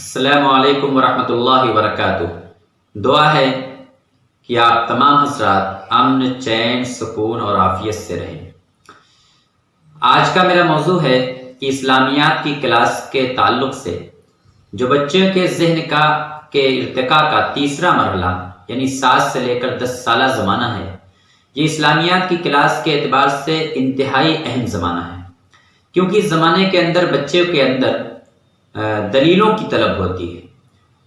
السلام علیکم ورحمۃ اللہ وبرکاتہ۔ دعا ہے کہ آپ تمام حضرات امن، چین، سکون اور عافیت سے رہیں۔ آج کا میرا موضوع ہے کہ اسلامیات کی کلاس کے تعلق سے جو بچوں کے ذہن کے ارتقاء کا تیسرا مرحلہ یعنی 7 سے لے کر 10 سالہ زمانہ ہے، یہ اسلامیات کی کلاس کے اعتبار سے انتہائی اہم زمانہ ہے، کیونکہ اس زمانے کے اندر بچے کے اندر دلیلوں کی طلب ہوتی ہے۔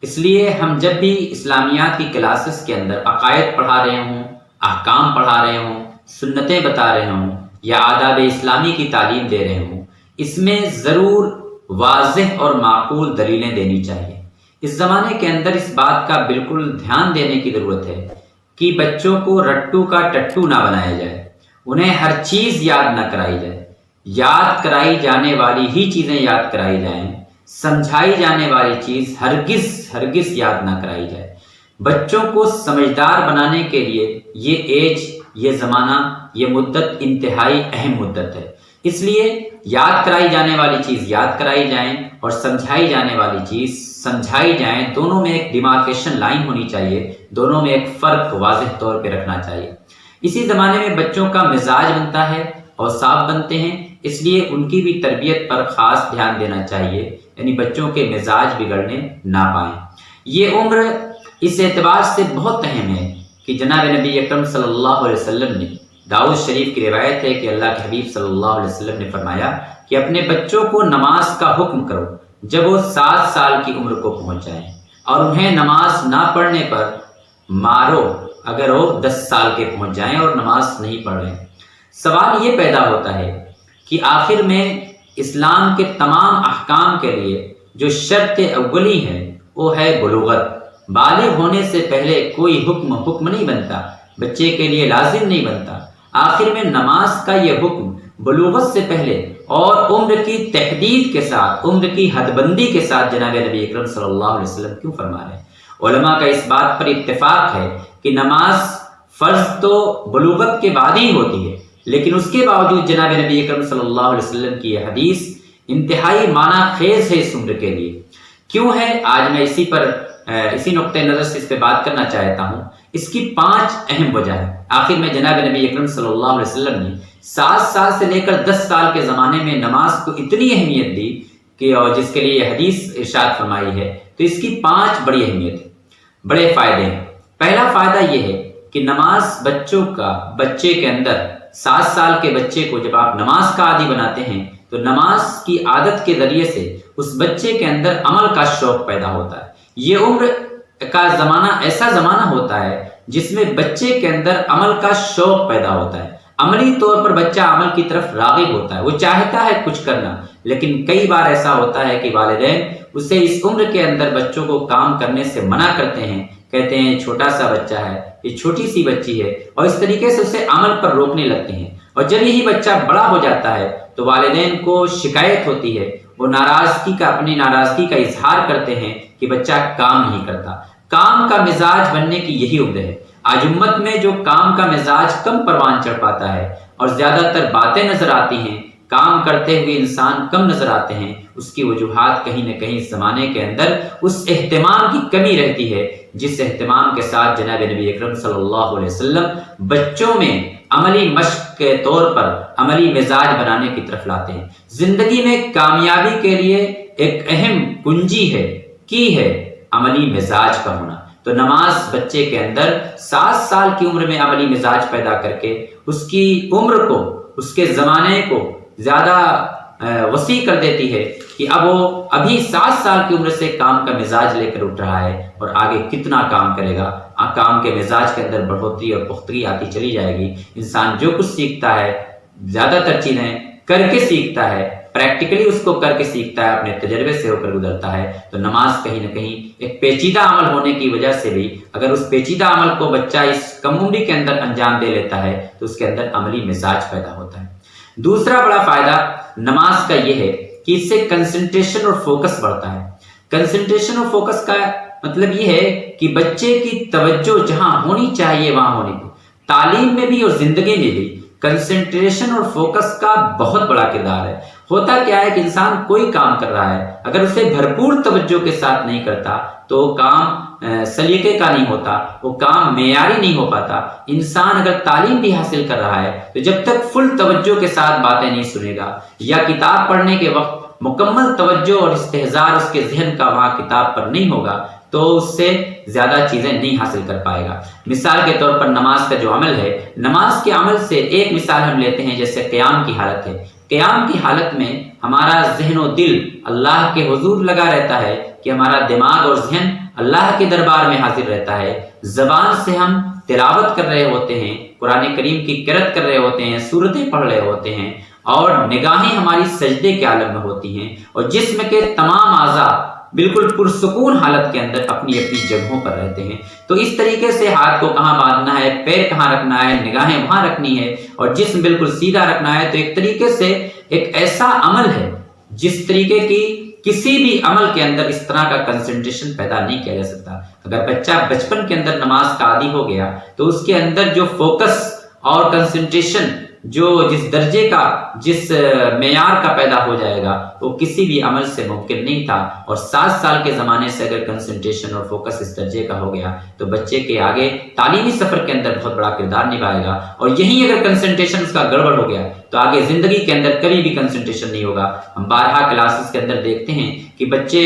اس لیے ہم جب بھی اسلامیات کی کلاسز کے اندر عقائد پڑھا رہے ہوں، احکام پڑھا رہے ہوں، سنتیں بتا رہے ہوں یا آداب اسلامی کی تعلیم دے رہے ہوں، اس میں ضرور واضح اور معقول دلیلیں دینی چاہیے۔ اس زمانے کے اندر اس بات کا بالکل دھیان دینے کی ضرورت ہے کہ بچوں کو رٹو کا ٹٹو نہ بنایا جائے، انہیں ہر چیز یاد نہ کرائی جائے، یاد کرائی جانے والی ہی چیزیں یاد کرائی جائیں، سمجھائی جانے والی چیز ہرگز یاد نہ کرائی جائے۔ بچوں کو سمجھدار بنانے کے لیے یہ ایج، یہ زمانہ، یہ مدت انتہائی اہم مدت ہے۔ اس لیے یاد کرائی جانے والی چیز یاد کرائی جائیں اور سمجھائی جانے والی چیز سمجھائی جائیں، دونوں میں ایک ڈیمارکیشن لائن ہونی چاہیے، دونوں میں ایک فرق واضح طور پہ رکھنا چاہیے۔ اسی زمانے میں بچوں کا مزاج بنتا ہے اور صاف بنتے ہیں، اس لیے ان کی بھی تربیت پر خاص دھیان دینا چاہیے، یعنی بچوں کے مزاج بگڑنے نہ پائیں۔ یہ عمر اس اعتبار سے بہت اہم ہے کہ جناب نبی اکرم صلی اللہ علیہ وسلم نے، داؤد شریف کی روایت ہے کہ اللہ کے حبیب صلی اللہ علیہ وسلم نے فرمایا کہ اپنے بچوں کو نماز کا حکم کرو جب وہ 7 سال کی عمر کو پہنچ جائیں، اور انہیں نماز نہ پڑھنے پر مارو اگر وہ 10 سال کے پہنچ جائیں اور نماز نہیں پڑھ رہے۔ سوال یہ پیدا ہوتا ہے کہ آخر میں اسلام کے تمام احکام کے لیے جو شرط اولی ہے وہ ہے بلوغت۔ بالغ ہونے سے پہلے کوئی حکم نہیں بنتا، بچے کے لیے لازم نہیں بنتا۔ آخر میں نماز کا یہ حکم بلوغت سے پہلے اور عمر کی تحدید کے ساتھ، عمر کی حد بندی کے ساتھ جناب نبی اکرم صلی اللہ علیہ وسلم کیوں فرما رہے ہیں؟ علماء کا اس بات پر اتفاق ہے کہ نماز فرض تو بلوغت کے بعد ہی ہوتی ہے، لیکن اس کے باوجود جناب نبی اکرم صلی اللہ علیہ وسلم کی یہ حدیث انتہائی معنی خیز ہے اس عمر کے لیے۔ کیوں ہے؟ آج میں اسی نقطۂ نظر سے اس پہ بات کرنا چاہتا ہوں۔ اس کی 5 اہم وجہ ہے۔ آخر میں جناب نبی اکرم صلی اللہ علیہ وسلم نے 7 سال سے لے کر 10 سال کے زمانے میں نماز کو اتنی اہمیت دی کہ اور جس کے لیے یہ حدیث ارشاد فرمائی ہے، تو اس کی 5 بڑی اہمیت ہے، بڑے فائدے ہیں۔ پہلا فائدہ یہ ہے کہ نماز بچے کے اندر 7 سال کے بچے کو جب آپ نماز کا عادی بناتے ہیں تو نماز کی عادت کے ذریعے سے اس بچے کے اندر عمل کا شوق پیدا ہوتا ہے۔ یہ عمر کا زمانہ ایسا زمانہ ہوتا ہے جس میں بچے کے اندر عمل کا شوق پیدا ہوتا ہے، عملی طور پر بچہ عمل کی طرف راغب ہوتا ہے، وہ چاہتا ہے کچھ کرنا، لیکن کئی بار ایسا ہوتا ہے کہ والدین اسے اس عمر کے اندر بچوں کو کام کرنے سے منع کرتے ہیں، کہتے ہیں چھوٹا سا بچہ ہے، یہ چھوٹی سی بچی ہے، اور اس طریقے سے اسے عمل پر روکنے لگتے ہیں۔ اور جب یہی بچہ بڑا ہو جاتا ہے تو والدین کو شکایت ہوتی ہے، وہ اپنی ناراضگی کا اظہار کرتے ہیں کہ بچہ کام نہیں کرتا۔ کام کا مزاج بننے کی یہی عمر ہے۔ آج امت میں جو کام کا مزاج کم پروان چڑھ پاتا ہے اور زیادہ تر باتیں نظر آتی ہیں، کام کرتے ہوئے انسان کم نظر آتے ہیں، اس کی وجوہات کہیں نہ کہیں اس زمانے کے اندر اس اہتمام کی کمی رہتی ہے جس اہتمام کے ساتھ جناب نبی اکرم صلی اللہ علیہ وسلم بچوں میں عملی مشق کے طور پر عملی مزاج بنانے کی طرف لاتے ہیں۔ زندگی میں کامیابی کے لیے ایک اہم کنجی ہے عملی مزاج کا ہونا۔ تو نماز بچے کے اندر 7 سال کی عمر میں عملی مزاج پیدا کر کے اس کی عمر کو، اس کے زمانے کو زیادہ وسیع کر دیتی ہے کہ اب وہ ابھی 7 سال کی عمر سے کام کا مزاج لے کر اٹھ رہا ہے اور آگے کتنا کام کرے گا۔ کام کے مزاج کے اندر بڑھوتری اور پختگی آتی چلی جائے گی۔ انسان جو کچھ سیکھتا ہے زیادہ تر چیزیں کر کے سیکھتا ہے، پریکٹیکلی اس کو کر کے سیکھتا ہے، اپنے تجربے سے ہو کر گزرتا ہے۔ تو نماز کہیں نہ کہیں ایک پیچیدہ عمل ہونے کی وجہ سے بھی اگر اس پیچیدہ عمل کو بچہ اس کم عمری کے اندر انجام دے لیتا ہے تو اس کے اندر عملی مزاج پیدا ہوتا ہے۔ دوسرا بڑا فائدہ نماز کا یہ ہے کہ اس سے کنسنٹریشن اور فوکس بڑھتا ہے۔ کنسنٹریشن اور فوکس کا مطلب یہ ہے کہ بچے کی توجہ جہاں ہونی چاہیے وہاں ہونی چاہیے۔ تعلیم میں بھی اور زندگی میں بھی کنسنٹریشن اور فوکس کا بہت بڑا کردار ہے۔ ہوتا کیا ہے کہ انسان کوئی کام کر رہا ہے، اگر اسے بھرپور توجہ کے ساتھ نہیں کرتا تو وہ کام سلیقے کا نہیں ہوتا، وہ کام معیاری نہیں ہو پاتا۔ انسان اگر تعلیم بھی حاصل کر رہا ہے تو جب تک فل توجہ کے ساتھ باتیں نہیں سنے گا یا کتاب پڑھنے کے وقت مکمل توجہ اور استحضار اس کے ذہن کا وہاں کتاب پر نہیں ہوگا تو اس سے زیادہ چیزیں نہیں حاصل کر پائے گا۔ مثال کے طور پر نماز کا جو عمل ہے، نماز کے عمل سے ایک مثال ہم لیتے ہیں جیسے قیام کی حالت ہے۔ قیام کی حالت میں ہمارا ذہن و دل اللہ کے حضور لگا رہتا ہے کہ ہمارا دماغ اور ذہن اللہ کے دربار میں حاضر رہتا ہے۔ زبان سے ہم تلاوت کر رہے ہوتے ہیں، قرآن کریم کی قرأت کر رہے ہوتے ہیں، سورتیں پڑھ رہے ہوتے ہیں، اور نگاہیں ہماری سجدے کے عالم میں ہوتی ہیں، اور جسم کے تمام اعضاء بالکل پرسکون حالت کے اندر اپنی اپنی جگہوں پر رہتے ہیں۔ تو اس طریقے سے ہاتھ کو کہاں باندھنا ہے، پیر کہاں رکھنا ہے، نگاہیں وہاں رکھنی ہے، اور جسم بالکل سیدھا رکھنا ہے۔ تو ایک طریقے سے ایک ایسا عمل ہے جس طریقے کی کسی بھی عمل کے اندر اس طرح کا کنسنٹریشن پیدا نہیں کیا جا سکتا۔ اگر بچہ بچپن کے اندر نماز کا عادی ہو گیا تو اس کے اندر جو فوکس اور کنسنٹریشن جو جس درجے کا جس معیار کا پیدا ہو جائے گا وہ کسی بھی عمل سے ممکن نہیں تھا۔ اور 7 سال کے زمانے سے اگر کنسنٹریشن اور فوکس اس درجے کا ہو گیا تو بچے کے آگے تعلیمی سفر کے اندر بہت بڑا کردار نبھائے گا۔ اور یہیں اگر کنسنٹریشن اس کا گڑبڑ ہو گیا تو آگے زندگی کے اندر کبھی بھی کنسنٹریشن نہیں ہوگا۔ ہم بارہا کلاسز کے اندر دیکھتے ہیں کہ بچے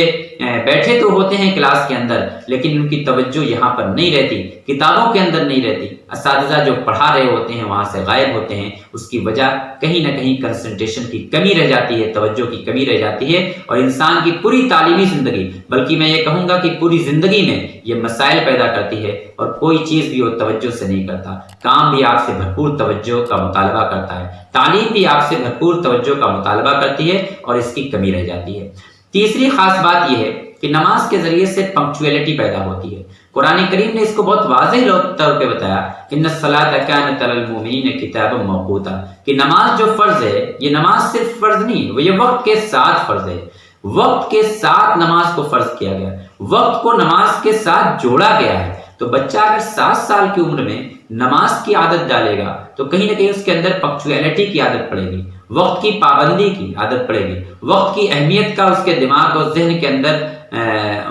بیٹھے تو ہوتے ہیں کلاس کے اندر لیکن ان کی توجہ یہاں پر نہیں رہتی، کتابوں کے اندر نہیں رہتی، اساتذہ جو پڑھا رہے ہوتے ہیں وہاں سے غائب ہوتے ہیں۔ اس کی وجہ کہیں نہ کہیں کنسنٹریشن کی کمی رہ جاتی ہے، توجہ کی کمی رہ جاتی ہے، اور انسان کی پوری تعلیمی زندگی، بلکہ میں یہ کہوں گا کہ پوری زندگی میں یہ مسائل پیدا کرتی ہے، اور کوئی چیز بھی وہ توجہ سے نہیں کرتا۔ کام بھی آپ سے بھرپور توجہ کا مطالبہ کرتا ہے، تعلیم بھی آپ سے بھرپور توجہ کا مطالبہ کرتی ہے، اور اس کی کمی رہ جاتی ہے۔ تیسری خاص بات یہ ہے کہ نماز کے ذریعے سے پنکچویلٹی پیدا ہوتی ہے۔ قرآن کریم نے اس کو بہت واضح طور پہ بتایا، ان الصلاۃ کانت علی المؤمنین کتابا موقوتا، کہ نماز جو فرض ہے یہ نماز صرف فرض نہیں، وہ یہ وقت کے ساتھ فرض ہے۔ وقت کے ساتھ نماز کو فرض کیا گیا، وقت کو نماز کے ساتھ جوڑا گیا ہے۔ تو بچہ اگر 7 سال کی عمر میں نماز کی عادت ڈالے گا تو کہیں نہ کہیں اس کے اندر پنکچویلٹی کی عادت پڑے گی، وقت کی پابندی کی عادت پڑے گی، وقت کی اہمیت کا اس کے دماغ اور ذہن کے اندر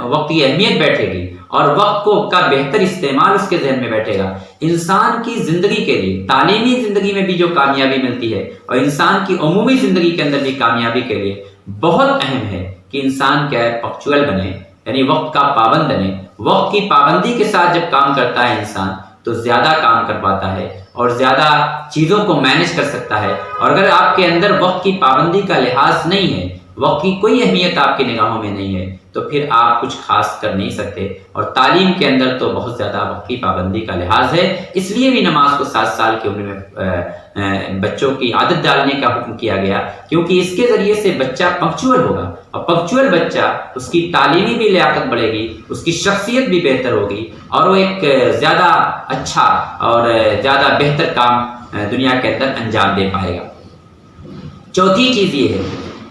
وقت کی اہمیت بیٹھے گی، اور وقت کا بہتر استعمال اس کے ذہن میں بیٹھے گا۔ انسان کی زندگی کے لیے، تعلیمی زندگی میں بھی جو کامیابی ملتی ہے اور انسان کی عمومی زندگی کے اندر بھی کامیابی کے لیے بہت اہم ہے کہ انسان کیا ہے، پنکچوئل بنے، یعنی وقت کا پابند بنے۔ وقت کی پابندی کے ساتھ جب کام کرتا ہے انسان تو زیادہ کام کر پاتا ہے اور زیادہ چیزوں کو مینج کر سکتا ہے۔ اور اگر آپ کے اندر وقت کی پابندی کا لحاظ نہیں ہے، وقت کی کوئی اہمیت آپ کی نگاہوں میں نہیں ہے، تو پھر آپ کچھ خاص کر نہیں سکتے۔ اور تعلیم کے اندر تو بہت زیادہ وقت کی پابندی کا لحاظ ہے، اس لیے بھی نماز کو 7 سال کی عمر میں بچوں کی عادت ڈالنے کا حکم کیا گیا، کیونکہ اس کے ذریعے سے بچہ پنکچوئل ہوگا، اور پنکچوئل بچہ، اس کی تعلیمی بھی لیاقت بڑھے گی، اس کی شخصیت بھی بہتر ہوگی، اور وہ ایک زیادہ اچھا اور زیادہ بہتر کام دنیا کے اندر انجام دے پائے گا۔ چوتھی چیز یہ ہے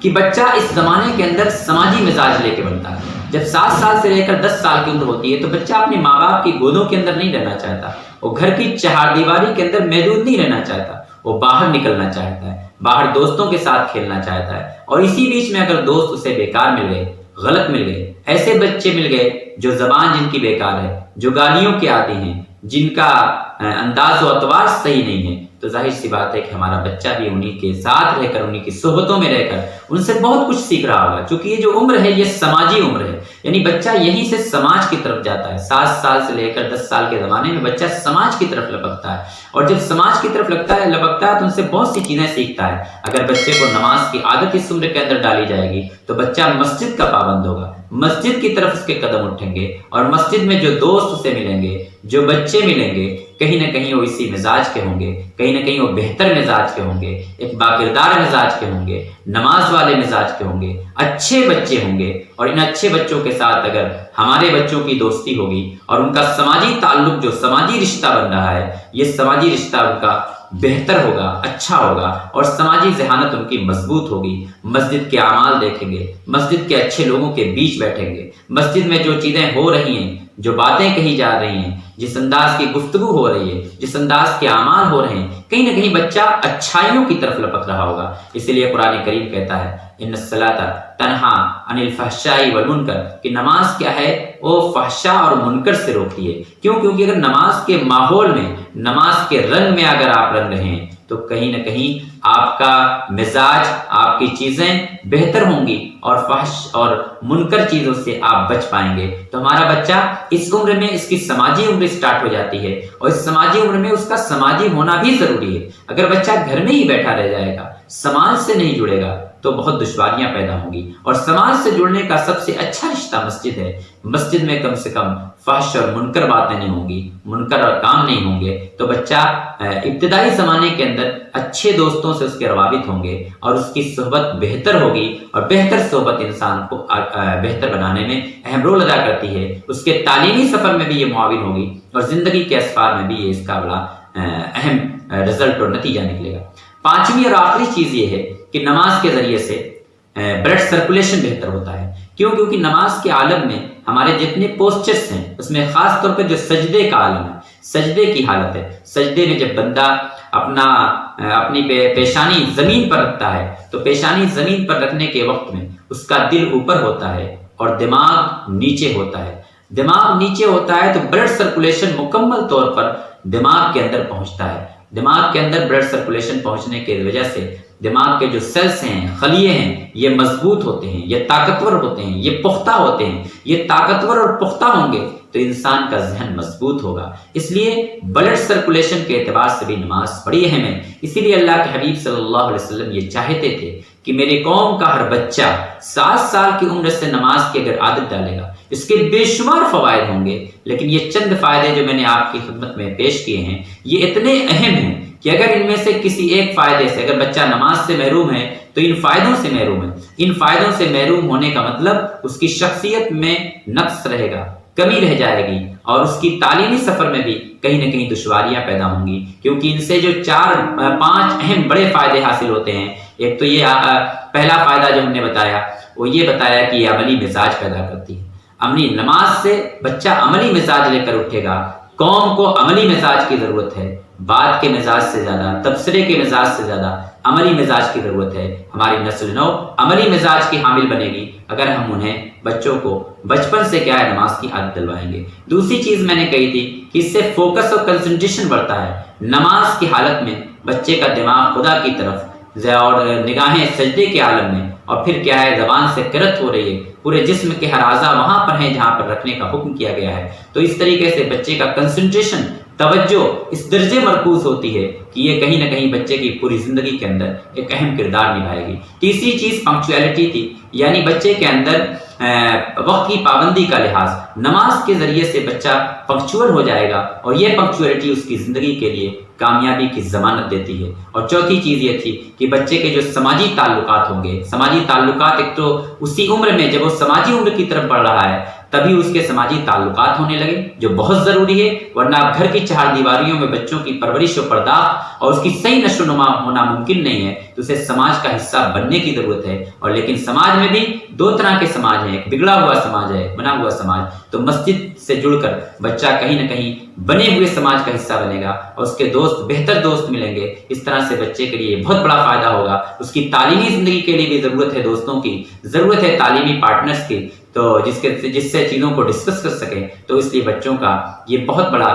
کہ بچہ اس زمانے کے اندر سماجی مزاج لے کے بنتا ہے۔ جب 7 سال سے لے کر 10 سال کی عمر ہوتی ہے تو بچہ اپنے ماں باپ کی گودوں کے اندر نہیں رہنا چاہتا، وہ گھر کی چہار دیواری کے اندر محدود نہیں رہنا چاہتا، وہ باہر نکلنا چاہتا ہے، باہر دوستوں کے ساتھ کھیلنا چاہتا ہے۔ اور اسی بیچ میں اگر دوست اسے بیکار مل گئے، غلط مل گئے، ایسے بچے مل گئے جو زبان جن کی بیکار ہے، جو گالیوں کے عادی ہیں، جن کا انداز و اطوار صحیح نہیں ہے، تو ظاہر سی بات ہے کہ ہمارا بچہ بھی انہی کے ساتھ رہ کر، انہی کی صحبتوں میں رہ کر ان سے بہت کچھ سیکھ رہا ہوگا، چونکہ یہ جو عمر ہے یہ سماجی عمر ہے، یعنی بچہ یہیں سے سماج کی طرف جاتا ہے۔ 7 سال سے لے کر 10 سال کے زمانے میں بچہ سماج کی طرف لپکتا ہے، اور جب سماج کی طرف لپکتا ہے تو ان سے بہت سی چیزیں سیکھتا ہے۔ اگر بچے کو نماز کی عادت اس عمر کے اندر ڈالی جائے گی تو بچہ مسجد کا پابند ہوگا، مسجد کی طرف اس کے قدم اٹھیں گے، اور مسجد میں جو دوست اسے ملیں گے، جو بچے ملیں گے، کہیں نہ کہیں وہ اسی مزاج کے ہوں گے، کہیں نہ کہیں وہ بہتر مزاج کے ہوں گے، ایک باکردار مزاج کے ہوں گے، نماز والے مزاج کے ہوں گے، اچھے بچے ہوں گے۔ اور ان اچھے بچوں کے ساتھ اگر ہمارے بچوں کی دوستی ہوگی اور ان کا سماجی تعلق، جو سماجی رشتہ بن رہا ہے، یہ سماجی رشتہ ان کا بہتر ہوگا، اچھا ہوگا، اور سماجی ذہانت ان کی مضبوط ہوگی۔ مسجد کے اعمال دیکھیں گے، مسجد کے اچھے لوگوں کے بیچ بیٹھیں گے، مسجد میں جو چیزیں ہو رہی ہیں، جو باتیں کہی جا رہی ہیں، جس انداز کی گفتگو ہو رہی ہے، جس انداز کے اعمال ہو رہے ہیں، کہیں نہ کہیں بچہ اچھائیوں کی طرف لپک رہا ہوگا۔ اسی لیے قرآن کریم کہتا ہے ان الصلاۃ تنہا عن الفحشاء والمنکر، کہ نماز کیا ہے، وہ فحشاء اور منکر سے روکتی ہے۔ کیوں؟ کیونکہ اگر نماز کے ماحول میں، نماز کے رنگ میں اگر آپ رنگ رہے ہیں تو کہیں نہ کہیں آپ کا مزاج، آپ کی چیزیں بہتر ہوں گی اور فحش اور منکر چیزوں سے آپ بچ پائیں گے۔ تو ہمارا بچہ اس عمر میں، اس کی سماجی عمر سٹارٹ ہو جاتی ہے، اور اس سماجی عمر میں اس کا سماجی ہونا بھی ضروری ہے۔ اگر بچہ گھر میں ہی بیٹھا رہ جائے گا، سماج سے نہیں جڑے گا، تو بہت دشواریاں پیدا ہوں گی۔ اور سماج سے جڑنے کا سب سے اچھا رشتہ مسجد ہے۔ مسجد میں کم سے کم فحش اور منکر باتیں نہیں ہوں گی، منکر اور کام نہیں ہوں گے، تو بچہ ابتدائی زمانے کے اندر اچھے دوستوں سے اس کے روابط ہوں گے اور اس کی صحبت بہتر ہوگی، اور بہتر صحبت انسان کو بہتر بنانے میں اہم رول ادا کرتی ہے۔ اس کے تعلیمی سفر میں بھی یہ معاون ہوگی، اور زندگی کے اسفار میں بھی یہ اس کا بڑا اہم رزلٹ اور نتیجہ نکلے گا۔ پانچویں اور آخری چیز یہ ہے کہ نماز کے ذریعے سے بلڈ سرکولیشن بہتر ہوتا ہے۔ کیوں؟ کیونکہ نماز کے عالم میں ہمارے جتنے پوسچرز ہیں، اس میں خاص طور پہ جو سجدے کا عالم ہے، سجدے کی حالت ہے، سجدے میں جب بندہ اپنی پیشانی زمین پر رکھتا ہے، تو پیشانی زمین پر رکھنے کے وقت میں اس کا دل اوپر ہوتا ہے اور دماغ نیچے ہوتا ہے۔ دماغ نیچے ہوتا ہے تو بلڈ سرکولیشن مکمل طور پر دماغ کے اندر پہنچتا ہے۔ دماغ کے اندر بلڈ سرکولیشن پہنچنے کی وجہ سے دماغ کے جو سیلز ہیں، خلیے ہیں، یہ مضبوط ہوتے ہیں، یہ طاقتور ہوتے ہیں، یہ پختہ ہوتے ہیں۔ یہ طاقتور اور پختہ ہوں گے تو انسان کا ذہن مضبوط ہوگا۔ اس لیے بلڈ سرکولیشن کے اعتبار سے بھی نماز بڑی اہم ہے۔ اسی لیے اللہ کے حبیب صلی اللہ علیہ وسلم یہ چاہتے تھے کہ میری قوم کا ہر بچہ 7 سال کی عمر سے نماز کی اگر عادت ڈالے گا، اس کے بے شمار فوائد ہوں گے، لیکن یہ چند فائدے جو میں نے آپ کی خدمت میں پیش کیے ہیں، یہ اتنے اہم ہیں کہ اگر ان میں سے کسی ایک فائدے سے اگر بچہ نماز سے محروم ہے تو ان فائدوں سے محروم ہے۔ ان فائدوں سے محروم ہونے کا مطلب اس کی شخصیت میں نقص رہے گا، کمی رہ جائے گی، اور اس کی تعلیمی سفر میں بھی کہیں نہ کہیں دشواریاں پیدا ہوں گی، کیونکہ ان سے جو 4-5 اہم بڑے فائدے حاصل ہوتے ہیں۔ ایک تو یہ پہلا فائدہ جو ہم نے بتایا، وہ یہ بتایا کہ یہ عملی مزاج پیدا کرتی ہے۔ عملی نماز سے بچہ عملی مزاج لے کر اٹھے گا۔ قوم کو عملی مزاج کی ضرورت ہے، بات کے مزاج سے زیادہ، تبصرے کے مزاج سے زیادہ عملی مزاج کی ضرورت ہے۔ ہماری نسل نو عملی مزاج کی حامل بنے گی اگر ہم انہیں، بچوں کو بچپن سے کیا ہے، نماز کی عادت دلوائیں گے۔ دوسری چیز میں نے کہی تھی کہ اس سے فوکس اور کنسنٹریشن بڑھتا ہے۔ نماز کی حالت میں بچے کا دماغ خدا کی طرف اور نگاہیں سجدے کے عالم میں، اور پھر کیا ہے، زبان سے قرأت ہو رہی ہے، پورے جسم کے ہر اعضاء وہاں پر ہیں جہاں پر رکھنے کا حکم کیا گیا ہے۔ تو اس طریقے سے بچے کا کنسنٹریشن، توجہ اس درجے مرکوز ہوتی ہے کہ یہ کہیں نہ کہیں بچے کی پوری زندگی کے اندر ایک اہم کردار نبھائے گی۔ تیسری چیز پنکچویلٹی تھی، یعنی بچے کے اندر وقت کی پابندی کا لحاظ۔ نماز کے ذریعے سے بچہ پنکچوئل ہو جائے گا، اور یہ پنکچویلٹی اس کی زندگی کے لیے کامیابی کی ضمانت دیتی ہے۔ اور چوتھی چیز یہ تھی کہ بچے کے جو سماجی تعلقات ہوں گے، سماجی تعلقات، ایک تو اسی عمر میں جب وہ سماجی عمر کی طرف بڑھ رہا ہے تبھی اس کے سماجی تعلقات ہونے لگے، جو بہت ضروری ہے، ورنہ آپ گھر کی 4 دیواریوں میں بچوں کی پرورش و پرداخت اور اس کی صحیح نشو و نما ہونا ممکن نہیں ہے، تو اسے سماج کا حصہ بننے کی ضرورت ہے۔ اور لیکن سماج میں بھی 2 طرح کے سماج ہیں، ایک بگڑا ہوا سماج ہے، بنا ہوا سماج۔ تو مسجد سے جڑ کر بچہ کہیں نہ کہیں بنے ہوئے سماج کا حصہ بنے گا، اور اس کے دوست بہتر دوست ملیں گے۔ اس طرح سے بچے کے لیے بہت بڑا فائدہ ہوگا۔ اس کی تعلیمی زندگی کے لیے بھی ضرورت ہے دوستوں کی، ضرورت ہے تعلیمی پارٹنرز کی، تو جس سے چیزوں کو ڈسکس کر سکیں۔ تو اس لیے بچوں کا یہ بہت بڑا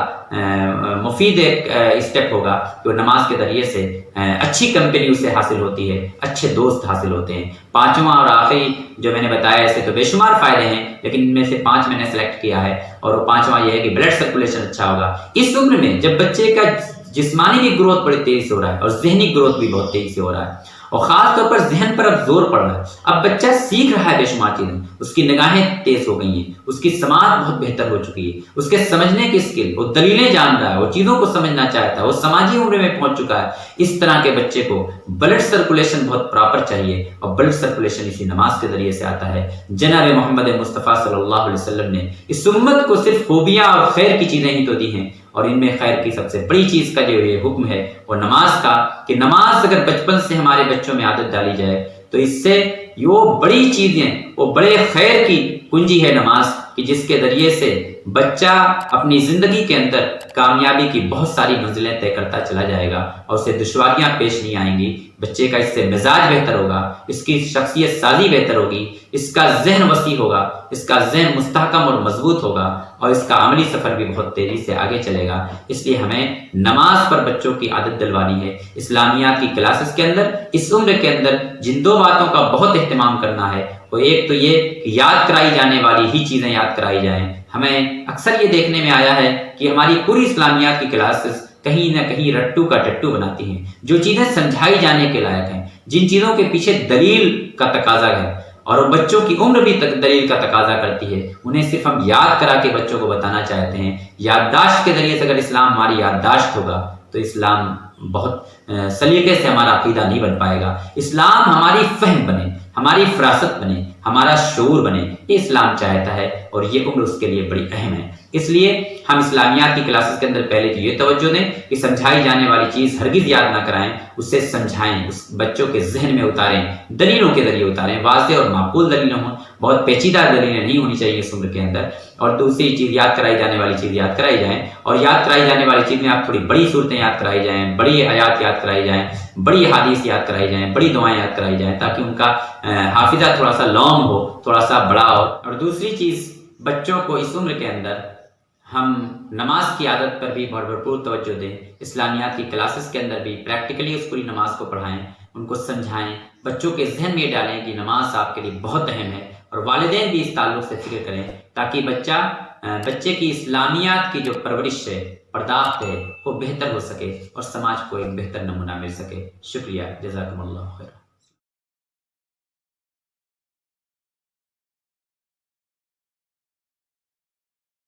مفید ایک اسٹیپ ہوگا کہ وہ نماز کے ذریعے سے اچھی کمپنی اسے حاصل ہوتی ہے، اچھے دوست حاصل ہوتے ہیں۔ پانچواں اور آخری جو میں نے بتایا، اسے تو بے شمار فائدے ہیں، لیکن ان میں سے 5 میں نے سلیکٹ کیا ہے، اور وہ 5واں یہ ہے کہ بلڈ سرکولیشن اچھا ہوگا۔ اس عمر میں جب بچے کا جسمانی بھی گروتھ بڑی تیزی سے ہو رہا ہے اور ذہنی گروتھ بھی بہت تیزی سے ہو رہا ہے، اور خاص طور پر ذہن پر اب زور پڑ رہا ہے۔ اب بچہ سیکھ رہا ہے بے شمار چیزیں، اس کی نگاہیں تیز ہو گئی ہیں، اس کی سماعت بہت بہتر ہو چکی ہے، اس کے سمجھنے کی اسکل، وہ دلیلیں جان رہا ہے، وہ چیزوں کو سمجھنا چاہتا ہے، وہ سماجی عمر میں پہنچ چکا ہے۔ اس طرح کے بچے کو بلڈ سرکولیشن بہت پراپر چاہیے، اور بلڈ سرکولیشن اسی نماز کے ذریعے سے آتا ہے۔ جناب محمد مصطفیٰ صلی اللہ علیہ وسلم نے اس امت کو صرف خوبیاں اور خیر کی چیزیں ہی تو دی ہیں، اور ان میں خیر کی سب سے بڑی چیز کا جو یہ حکم ہے وہ نماز کا، کہ نماز اگر بچپن سے ہمارے بچوں میں عادت ڈالی جائے تو اس سے یہ وہ بڑی چیزیں، وہ بڑے خیر کی کنجی ہے نماز، کہ جس کے ذریعے سے بچہ اپنی زندگی کے اندر کامیابی کی بہت ساری منزلیں طے کرتا چلا جائے گا اور اسے دشواریاں پیش نہیں آئیں گی۔ بچے کا اس سے مزاج بہتر ہوگا، اس کی شخصیت سازی بہتر ہوگی، اس کا ذہن وسیع ہوگا، اس کا ذہن مستحکم اور مضبوط ہوگا اور اس کا عملی سفر بھی بہت تیزی سے آگے چلے گا۔ اس لیے ہمیں نماز پر بچوں کی عادت دلوانی ہے۔ اسلامیات کی کلاسز کے اندر اس عمر کے اندر جن دو باتوں کا بہت اہتمام کرنا ہے، وہ ایک تو یہ کہ یاد کرائی جانے والی ہی چیزیں یاد کرائی جائیں۔ ہمیں اکثر یہ دیکھنے میں آیا ہے کہ ہماری پوری اسلامیات کی کلاسز کہیں نہ کہیں رٹو کا ٹٹو بناتی ہیں۔ جو چیزیں سمجھائی جانے کے لائق ہیں، جن چیزوں کے پیچھے دلیل کا تقاضا ہے اور بچوں کی عمر بھی دلیل کا تقاضا کرتی ہے، انہیں صرف ہم یاد کرا کے بچوں کو بتانا چاہتے ہیں۔ یادداشت کے ذریعے سے اگر اسلام ہماری یادداشت ہوگا تو اسلام بہت سلیقے سے ہمارا عقیدہ نہیں بن پائے گا۔ اسلام ہماری فہم بنے، ہماری فراست بنے، ہمارا شعور بنے، یہ اسلام چاہتا ہے اور یہ عمر اس کے لیے بڑی اہم ہے۔ اس لیے ہم اسلامیات کی کلاسز کے اندر پہلے تو یہ توجہ دیں کہ سمجھائی جانے والی چیز ہرگز یاد نہ کرائیں، اسے سمجھائیں، اس بچوں کے ذہن میں اتاریں، دلیلوں کے ذریعے اتاریں، واضح اور معقول دلیلیں ہوں، بہت پیچیدہ دلیلیں نہیں ہونی چاہیے اس عمر کے اندر۔ اور دوسری چیز، یاد کرائی جانے والی چیز یاد کرائی جائیں، اور یاد کرائی جانے والی چیز میں آپ تھوڑی بڑی صورتیں یاد کرائی جائیں، بڑی آیات یاد کرائی جائیں، بڑی حدیث یاد کرائی جائیں، بڑی دعائیں یاد کرائی جائیں، تاکہ ان کا حافظہ تھوڑا سا لانگ ہو، تھوڑا سا بڑا ہو۔ اور دوسری چیز، بچوں کو اس عمر کے اندر ہم نماز کی عادت پر بھی بھرپور توجہ دیں۔ اسلامیات کی کلاسز کے اندر بھی پریکٹیکلی اس پوری نماز کو پڑھائیں، ان کو سمجھائیں، بچوں کے ذہن میں ڈالیں کہ نماز آپ کے لیے بہت اہم ہے، اور والدین بھی اس تعلق سے فکر کریں تاکہ بچے کی اسلامیات کی جو پرورش ہے، پرداخت ہے، وہ بہتر ہو سکے اور سماج کو ایک بہتر نمونہ مل سکے۔ شکریہ، جزاکم اللہ خیر۔